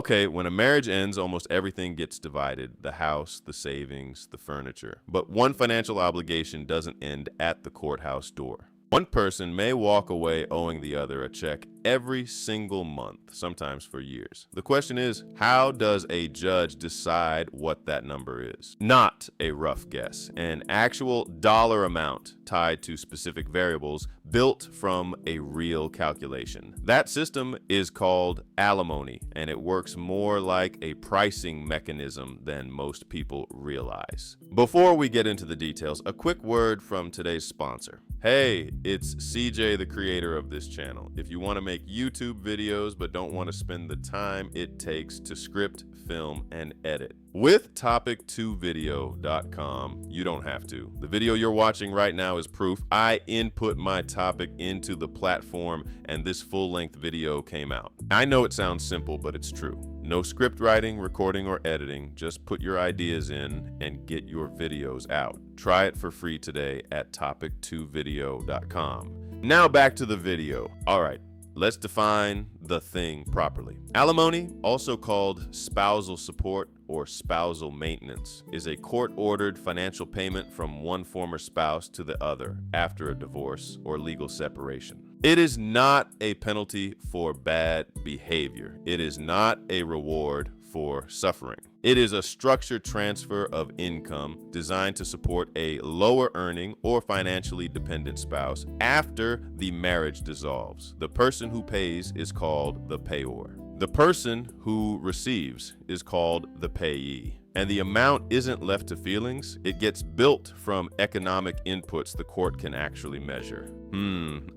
Okay, when a marriage ends, almost everything gets divided: the house, the savings, the furniture. But one financial obligation doesn't end at the courthouse door. One person may walk away owing the other a check every single month, sometimes for years. The question is, how does a judge decide what that number is? Not a rough guess, an actual dollar amount tied to specific variables built from a real calculation. That system is called alimony, and it works more like a pricing mechanism than most people realize. Before we get into the details, a quick word from today's sponsor. Hey, it's CJ, the creator of this channel. If you want to make YouTube videos but don't want to spend the time it takes to script, film, and edit, with topic2video.com, you don't have to. The video you're watching right now is proof. I input my topic into the platform and this full-length video came out. I know it sounds simple, but it's true. No script writing, recording, or editing. Just put your ideas in and get your videos out. Try it for free today at topic2video.com. Now back to the video. All right. Let's define the thing properly. Alimony, also called spousal support or spousal maintenance, is a court-ordered financial payment from one former spouse to the other after a divorce or legal separation. It is not a penalty for bad behavior. It is not a reward for suffering. It is a structured transfer of income designed to support a lower earning or financially dependent spouse after the marriage dissolves. The person who pays is called the payor. The person who receives is called the payee. And the amount isn't left to feelings. It gets built from economic inputs the court can actually measure.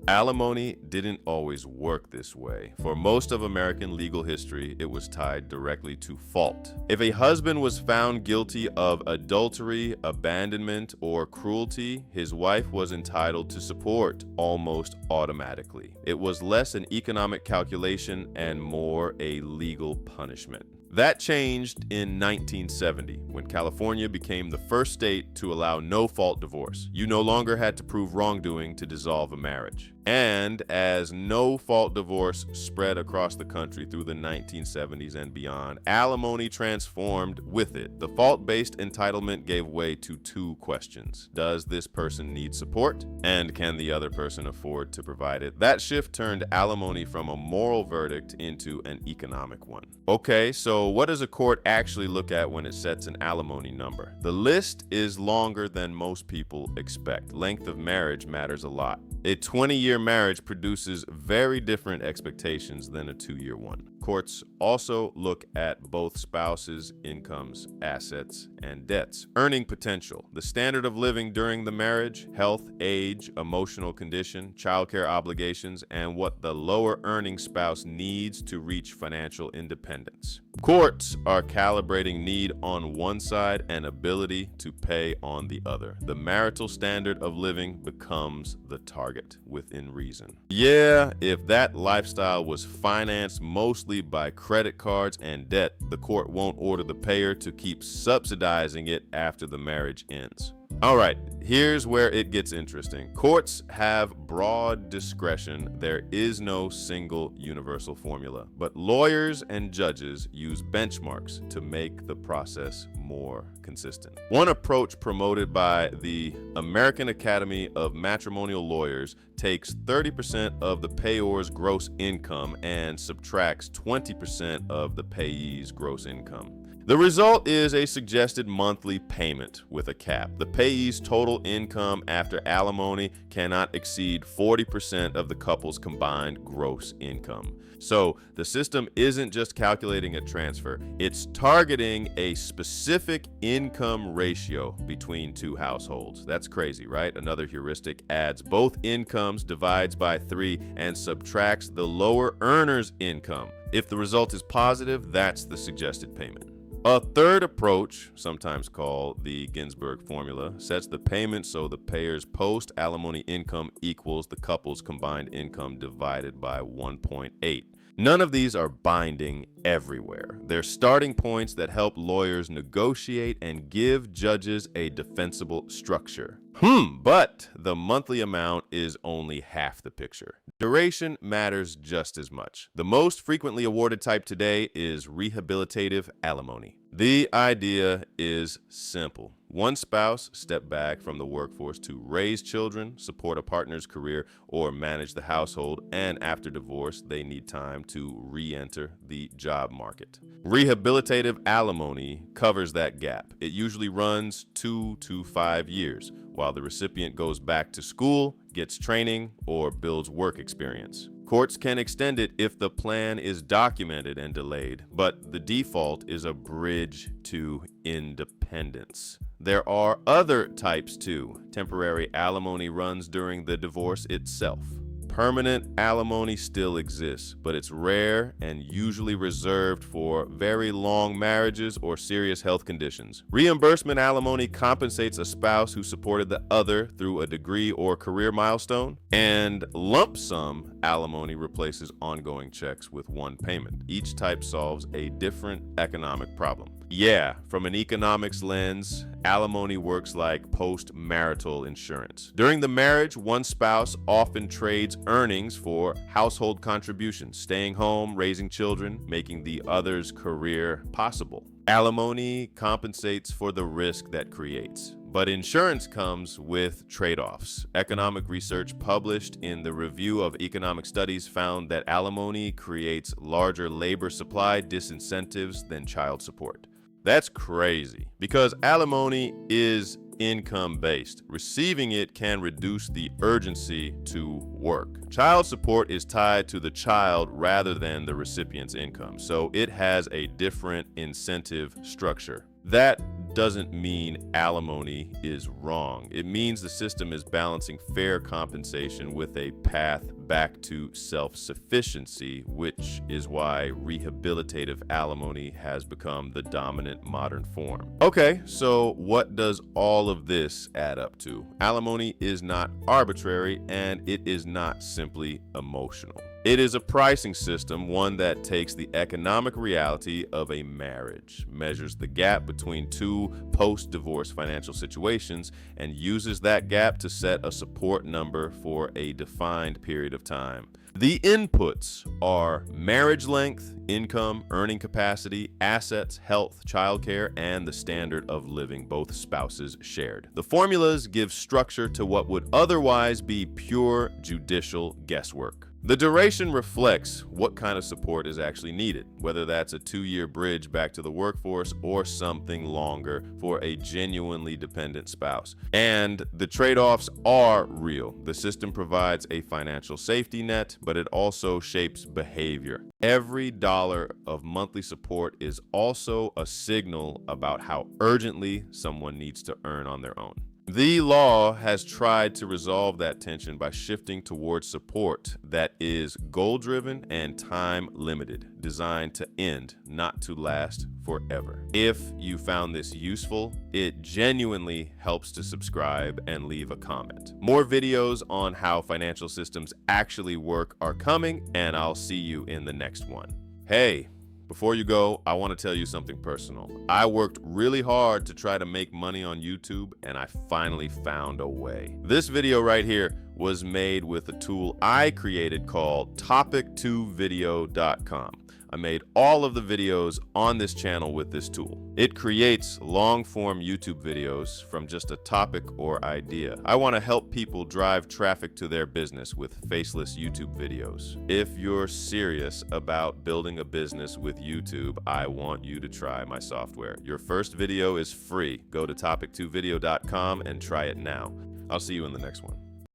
Alimony didn't always work this way. For most of American legal history, it was tied directly to fault. If a husband was found guilty of adultery, abandonment, or cruelty, his wife was entitled to support almost automatically. It was less an economic calculation and more a legal punishment. That changed in 1970 when California became the first state to allow no-fault divorce. You no longer had to prove wrongdoing to dissolve a marriage. And as no-fault divorce spread across the country through the 1970s and beyond, alimony transformed with it. The fault-based entitlement gave way to two questions. Does this person need support? And can the other person afford to provide it? That shift turned alimony from a moral verdict into an economic one. Okay, so what does a court actually look at when it sets an alimony number? The list is longer than most people expect. Length of marriage matters a lot. A 20-year marriage produces very different expectations than a 2-year one. Courts also look at both spouses' incomes, assets, and debts. Earning potential, the standard of living during the marriage, health, age, emotional condition, childcare obligations, and what the lower earning spouse needs to reach financial independence. Courts are calibrating need on one side and ability to pay on the other. The marital standard of living becomes the target within reason. Yeah, if that lifestyle was financed mostly by credit cards and debt, the court won't order the payer to keep subsidizing it after the marriage ends. All right, here's where it gets interesting. Courts have broad discretion. There is no single universal formula, but lawyers and judges use benchmarks to make the process more consistent. One approach promoted by the American Academy of Matrimonial Lawyers takes 30% of the payor's gross income and subtracts 20% of the payee's gross income. The result is a suggested monthly payment with a cap. The payee's total income after alimony cannot exceed 40% of the couple's combined gross income. So the system isn't just calculating a transfer, it's targeting a specific income ratio between two households. That's crazy, right? Another heuristic adds both incomes, divides by 3, and subtracts the lower earner's income. If the result is positive, that's the suggested payment. A third approach, sometimes called the Ginsburg formula, sets the payment so the payer's post-alimony income equals the couple's combined income divided by 1.8. None of these are binding everywhere. They're starting points that help lawyers negotiate and give judges a defensible structure. But the monthly amount is only half the picture. Duration matters just as much. The most frequently awarded type today is rehabilitative alimony. The idea is simple. One spouse stepped back from the workforce to raise children, support a partner's career, or manage the household, and after divorce, they need time to re-enter the job market. Rehabilitative alimony covers that gap. It usually runs 2 to 5 years, while the recipient goes back to school, gets training, or builds work experience. Courts can extend it if the plan is documented and delayed, but the default is a bridge to independence. There are other types too. Temporary alimony runs during the divorce itself. Permanent alimony still exists, but it's rare and usually reserved for very long marriages or serious health conditions. Reimbursement alimony compensates a spouse who supported the other through a degree or career milestone, and lump sum alimony replaces ongoing checks with one payment. Each type solves a different economic problem. Yeah, from an economics lens, alimony works like post-marital insurance. During the marriage, one spouse often trades earnings for household contributions, staying home, raising children, making the other's career possible. Alimony compensates for the risk that creates, but insurance comes with trade-offs. Economic research published in the Review of Economic Studies found that alimony creates larger labor supply disincentives than child support. That's crazy, because alimony is income-based. Receiving it can reduce the urgency to work. Child support is tied to the child rather than the recipient's income, so it has a different incentive structure. That doesn't mean alimony is wrong. It means the system is balancing fair compensation with a path back to self-sufficiency, which is why rehabilitative alimony has become the dominant modern form. Okay, so what does all of this add up to? Alimony is not arbitrary, and it is not simply emotional. It is a pricing system, one that takes the economic reality of a marriage, measures the gap between two post-divorce financial situations, and uses that gap to set a support number for a defined period of time. The inputs are marriage length, income, earning capacity, assets, health, childcare, and the standard of living both spouses shared. The formulas give structure to what would otherwise be pure judicial guesswork. The duration reflects what kind of support is actually needed, whether that's a 2-year bridge back to the workforce or something longer for a genuinely dependent spouse. And the trade-offs are real. The system provides a financial safety net, but it also shapes behavior. Every dollar of monthly support is also a signal about how urgently someone needs to earn on their own. The law has tried to resolve that tension by shifting towards support that is goal-driven and time-limited, designed to end, not to last forever. If you found this useful, it genuinely helps to subscribe and leave a comment. More videos on how financial systems actually work are coming, and I'll see you in the next one. Hey, before you go, I want to tell you something personal. I worked really hard to try to make money on YouTube, and I finally found a way. This video right here was made with a tool I created called topic2video.com. I made all of the videos on this channel with this tool. It creates long-form YouTube videos from just a topic or idea. I want to help people drive traffic to their business with faceless YouTube videos. If you're serious about building a business with YouTube, I want you to try my software. Your first video is free. Go to topic2video.com and try it now. I'll see you in the next one.